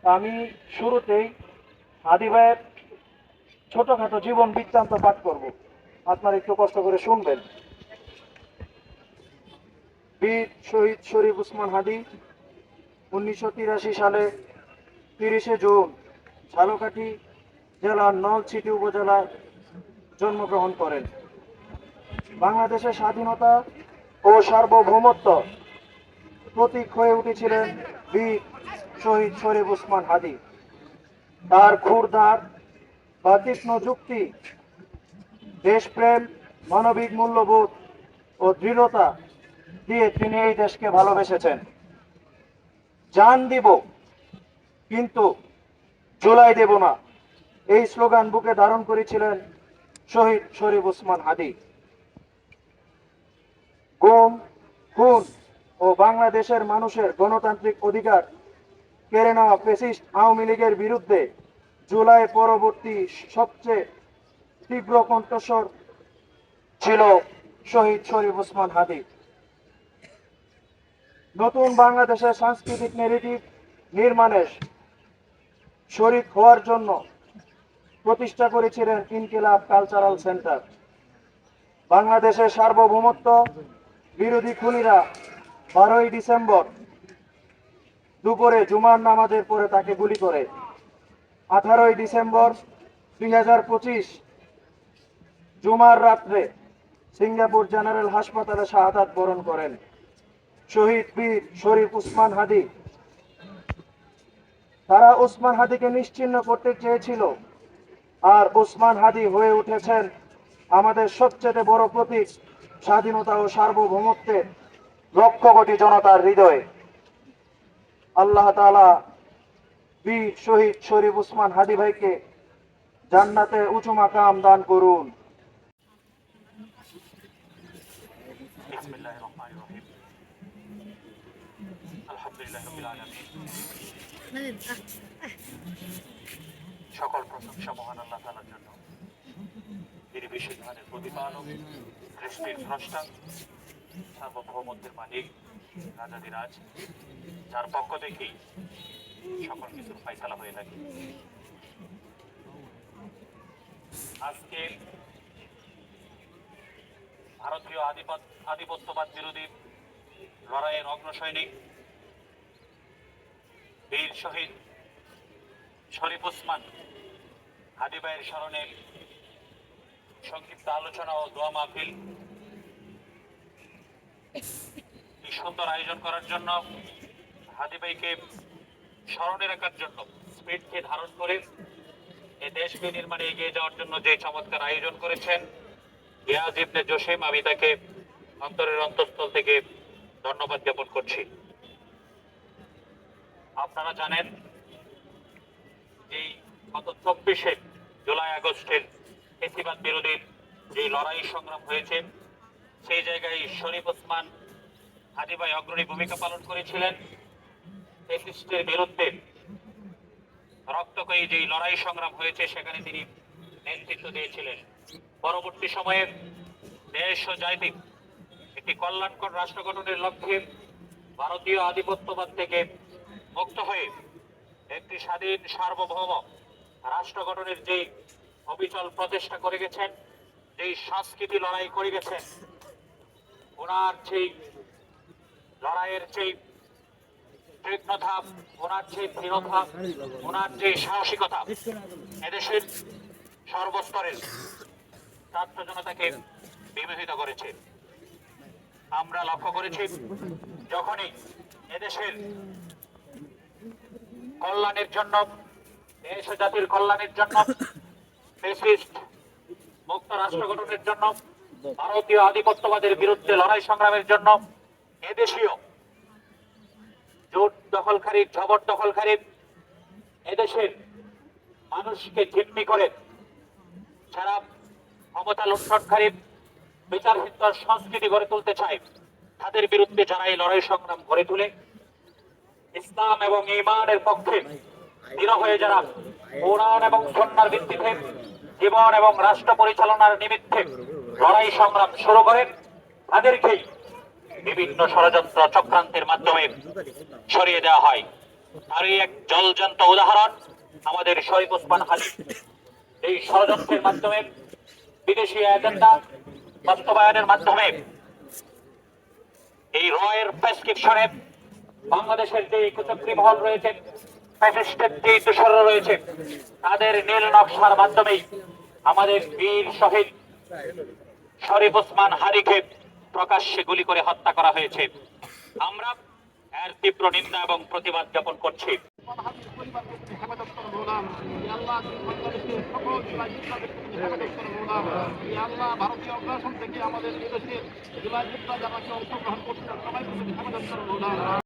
আমি শুরুতেই হাদি ভাইয়ের ছোটখাটো জীবন বৃত্তান্ত পাঠ করব, আপনারা একটু কষ্ট করে শুনবেন। বীর শহীদ শরীফ উসমান হাদি 1983 সালে 30 জুন ঝালকাঠি জেলার নলছিটি উপজেলায় জন্মগ্রহণ করেন। বাংলাদেশের স্বাধীনতা ও সার্বভৌমত্ব প্রতীক হয়ে উঠেছিলেন বীর শহীদ শরীফ উসমান হাদি। তার ক্ষুরধার বা তীক্ষ্ণ যুক্তি, দেশপ্রেম, মানবিক মূল্যবোধ ও দৃঢ়তা দিয়ে তিনি এই দেশকে ভালোবেসেছেন। জান দিব কিন্তু জুলাই দেব না, এই স্লোগান বুকে ধারণ করেছিলেন শহীদ শরীফ উসমান হাদি। গুম, খুন ও বাংলাদেশের মানুষের গণতান্ত্রিক অধিকার কেড়ে নেওয়া ফ্যাসিস্ট আওয়ামী লীগের বিরুদ্ধে জুলাই পরবর্তী সবচেয়ে তীব্র কণ্ঠস্বর ছিল শহীদ শরীফ উসমান হাদি। নতুন বাংলাদেশের সাংস্কৃতিক ন্যারেটিভ নির্মাণে শরিক হওয়ার জন্য প্রতিষ্ঠা করেছিলেন ইনকিলাব কালচারাল সেন্টার। বাংলাদেশের সার্বভৌমত্ব বিরোধী খুনিরা 12ই ডিসেম্বর দুপুরে জুমার নামাজের পরে তাকে গুলি করে। 18ই ডিসেম্বর 2025 জুমার রাত্রে সিঙ্গাপুর জেনারেল হাসপাতালে শাহাদাত বরণ করেন শহীদ বীর শরীফ উসমান হাদি। তারা উসমান হাদিকে নিশ্চিহ্ন করতে চেয়েছিল, আর উসমান হাদি হয়ে উঠেছেন আমাদের সবচেয়ে বড় প্রতীক, স্বাধীনতা ও সার্বভৌমত্বের লক্ষ কোটি জনতার হৃদয়ে। আল্লাহ তাআলা বীর শহীদ শরীফ উসমান হাদি ভাইকে জান্নাতে উঁচু মাকাম দান করুন। বিসমিল্লাহির রহমানির রহিম। আলহামদুলিল্লাহি রাব্বিল আলামিন। সকল প্রশংসা মহান আল্লাহ তাআলার জন্য। তিনি বিশ্বজাহানের প্রতিপালক, সৃষ্টির স্রষ্টা, সার্বভৌমত্বের মালিক, রাজাধিরাজ, যার পক্ষ থেকেই সকল কিছুর ফায়সালা হয়ে থাকে। আজকে ভারতীয় আধিপত্যবাদ বিরোধী লড়াইয়ের অগ্রসৈনিক বীর শহীদ শরীফ উসমান হাদি ভাইয়ের স্মরণে সংক্ষিপ্ত আলোচনা ও দোয়া মাহফিল এই সুন্দর আয়োজন করার জন্য, হাদি ভাইকে স্মরণে রাখার জন্য, স্মৃতিকে ধারণ করে এই দেশকে নির্মাণে এগিয়ে যাওয়ার জন্য যে চমৎকার আয়োজন করেছেন গিয়াস ইবনে জসিম, আমি তাকে অন্তরের অন্তঃস্থল থেকে ধন্যবাদ জ্ঞাপন করছি। আপনারা জানেন যে গত 24শে জুলাই আগস্টের ফ্যাসিবাদ বিরোধী যে লড়াই সংগ্রাম হয়েছে, সেই জায়গায় শরীফ উসমান হাদি ভাই অগ্রণী ভূমিকা পালন করেছিলেন। ফ্যাসিস্টের বিরুদ্ধে রক্তক্ষয়ী যে লড়াই সংগ্রাম হয়েছে সেখানে তিনি নেতৃত্ব দিয়েছিলেন। পরবর্তী সময়ে দেশ ও জাতির একটি কল্যাণকর রাষ্ট্র গঠনের লক্ষ্যে ভারতীয় আধিপত্যবাদ থেকে মুক্ত হয়ে একটি স্বাধীন সার্বভৌম রাষ্ট্র গঠনের যে অবিচল প্রচেষ্টা করে গেছেন, যেই সংস্কৃতি লড়াই করে গেছেন, ওনার সেই লড়াইয়ের সেই তীক্ষ্ণতা, ওনার যে দৃঢ়তা, ওনার যে সাহসিকতা এদেশের সর্বস্তরের ছাত্র জনতাকে বিমোহিত করেছে। আমরা লক্ষ্য করেছি যখনই এদেশের কল্যাণের জন্য, দেশ ও জাতির কল্যাণের জন্য, ফ্যাসিস্ট মুক্ত রাষ্ট্র গঠনের জন্য, ভারতীয় আধিপত্যবাদের বিরুদ্ধে লড়াই সংগ্রামের জন্য এদেশীয় জোট দখলকারী, জবরদখলকারী এদেশের মানুষকে জিম্মি করে যারা ক্ষমতা লুণ্ঠনকারী বিচারহীন সংস্কৃতি গড়ে তুলতে চায়, তাদের বিরুদ্ধে যারা এই লড়াই সংগ্রাম গড়ে তুলে ইসলাম এবং ঈমানের পক্ষে দৃঢ় হয়ে যারা কোরআন এবং সুন্নাহর ভিত্তিতে জীবন এবং রাষ্ট্র পরিচালনার নিমিত্তে লড়াই সংগ্রাম শুরু করেন, তাদেরকেই বিভিন্ন ষড়যন্ত্র চক্রান্তের মাধ্যমে সরিয়ে দেওয়া হয়। তারই এক জলজ্যান্ত উদাহরণ আমাদের শরীফ ওসমান হাদি। এই ষড়যন্ত্রের মাধ্যমে, বিদেশি এজেন্ডা বাস্তবায়নের মাধ্যমে এই রয়ের প্রেসক্রিপশনে বাংলাদেশের যে কুচক্রী মহল রয়েছে, ফ্যাসিস্টের যে দোসররা রয়েছে, তাদের নীল নকশার মাধ্যমেই আমাদের বীর শহীদ শরীফ ওসমান হাদিকে প্রকাশ্যে গুলি করে হত্যা করা হয়েছে। আমরা এর তীব্র নিন্দা এবং প্রতিবাদ জ্ঞাপন করছি। ভারতীয় অগ্রাসন থেকে আমাদের বিদেশে জুলাই যোদ্ধা যারা অংশগ্রহণ করছেন সবাই হেফাজত করুন।